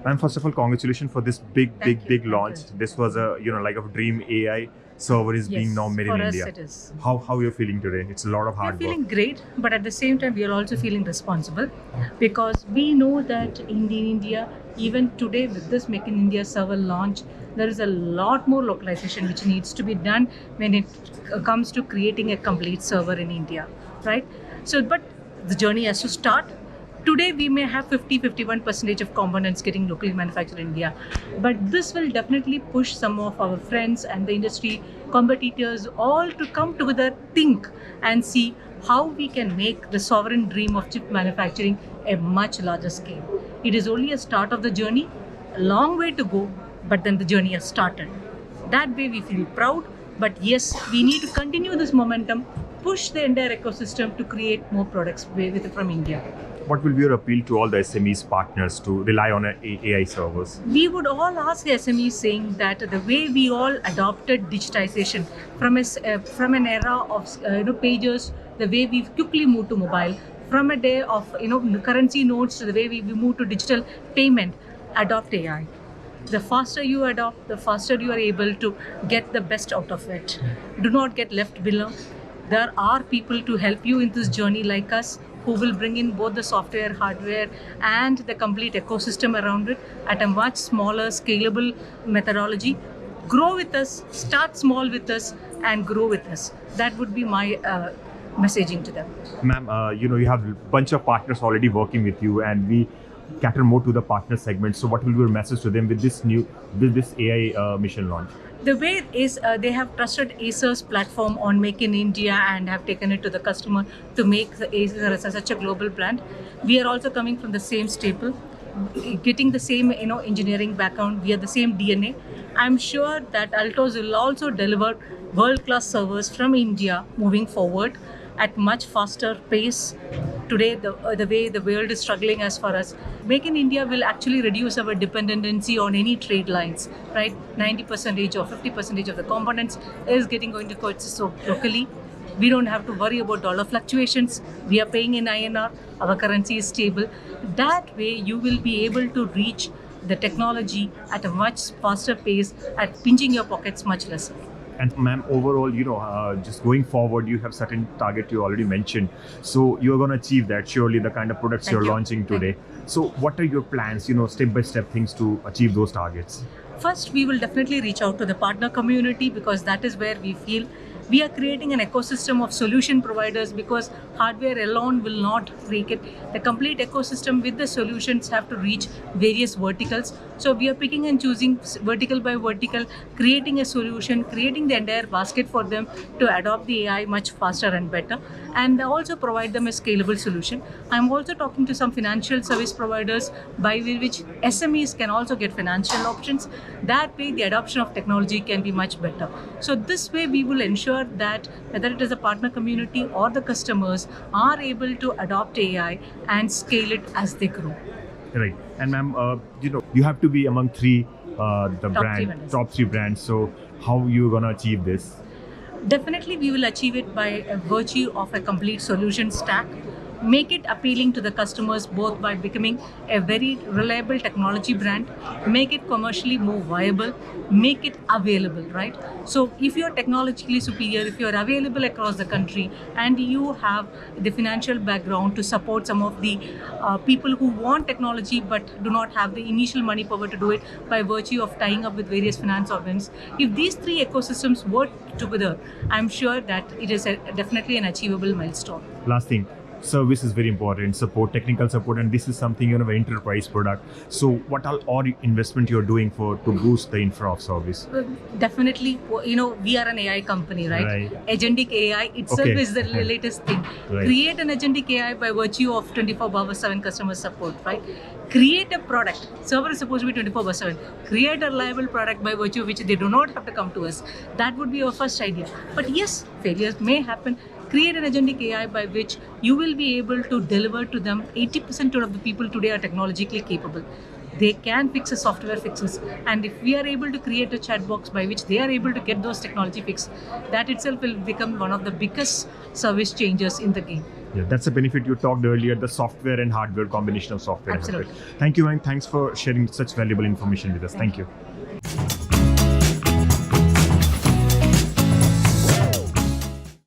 And first of all, congratulations for this big launch. This was a like a dream AI server is being now made in India. For us it is. How you're feeling today? It's a lot of hard We're feeling work. great, but at the same time, we are also feeling responsible because we know that in India, even today with this Make in India server launch, there is a lot more localization which needs to be done when it comes to creating a complete server in India, right? So, but the journey has to start. Today we may have 50-51% of components getting locally manufactured in India, but this will definitely push some of our friends and the industry competitors all to come together, think and see how we can make the sovereign dream of chip manufacturing a much larger scale. It is only a start of the journey, a long way to go, but then the journey has started. That way we feel proud, but yes, we need to continue this momentum, push the entire ecosystem to create more products from India. What will be your appeal to all the SMEs partners to rely on AI servers? We would all ask the SMEs saying that the way we all adopted digitization from an era of pages, the way we quickly moved to mobile, from a day of currency notes to the way we moved to digital payment, adopt AI. The faster you adopt, the faster you are able to get the best out of it. Do not get left below. There are people to help you in this journey like us, who will bring in both the software, hardware, and the complete ecosystem around it at a much smaller, scalable methodology. Grow with us, start small with us, and grow with us. That would be my messaging to them. Ma'am, you have a bunch of partners already working with you, and we cater more to the partner segment. So what will be your message to them with this AI mission launch? The way is they have trusted Acer's platform on Make in India and have taken it to the customer to make the Acer as such a global brand. We are also coming from the same staple, getting the same engineering background. We are the same DNA. I'm sure that Altos will also deliver world-class servers from India moving forward at much faster pace. Today, the way the world is struggling as far as Make in India will actually reduce our dependency on any trade lines, right? 90% or 50% of the components is going to purchase so locally. We don't have to worry about dollar fluctuations. We are paying in INR. Our currency is stable. That way, you will be able to reach the technology at a much faster pace, at pinching your pockets much less. And ma'am, overall, just going forward, you have certain target you already mentioned. So you're going to achieve that, surely, the kind of products you're launching today. So what are your plans, step-by-step things to achieve those targets? First, we will definitely reach out to the partner community because that is where we feel we are creating an ecosystem of solution providers, because hardware alone will not make it. The complete ecosystem with the solutions have to reach various verticals. So we are picking and choosing vertical by vertical, creating a solution, creating the entire basket for them to adopt the AI much faster and better, and also provide them a scalable solution. I'm also talking to some financial service providers by which SMEs can also get financial options. That way the adoption of technology can be much better. So this way we will ensure that whether it is a partner community or the customers are able to adopt AI and scale it as they grow. Right. And ma'am, you have to be among top three brands. So how are you going to achieve this? Definitely we will achieve it by a virtue of a complete solution stack. Make it appealing to the customers both by becoming a very reliable technology brand, make it commercially more viable, make it available, right? So if you're technologically superior, if you're available across the country, and you have the financial background to support some of the people who want technology but do not have the initial money power to do it by virtue of tying up with various finance organs, if these three ecosystems work together, I'm sure that it is definitely an achievable milestone. Last thing. Service is very important, technical support, and this is something, an enterprise product. So what all investment you're doing to boost the infra of service? Definitely, we are an AI company, right? Agentic AI itself is the latest thing. Right. Create an agentic AI by virtue of 24/7 customer support, right? Create a product. Server is supposed to be 24/7. Create a reliable product by virtue of which they do not have to come to us. That would be our first idea. But yes, failures may happen. Create an agentic AI by which you will be able to deliver to them. 80% of the people today are technologically capable. They can fix the software fixes, and if we are able to create a chat box by which they are able to get those technology fixes, that itself will become one of the biggest service changers in the game. Yeah, that's a benefit you talked earlier, the software and hardware, combination of software and Absolutely. hardware. Thank you, and thanks for sharing such valuable information with us. Thank you.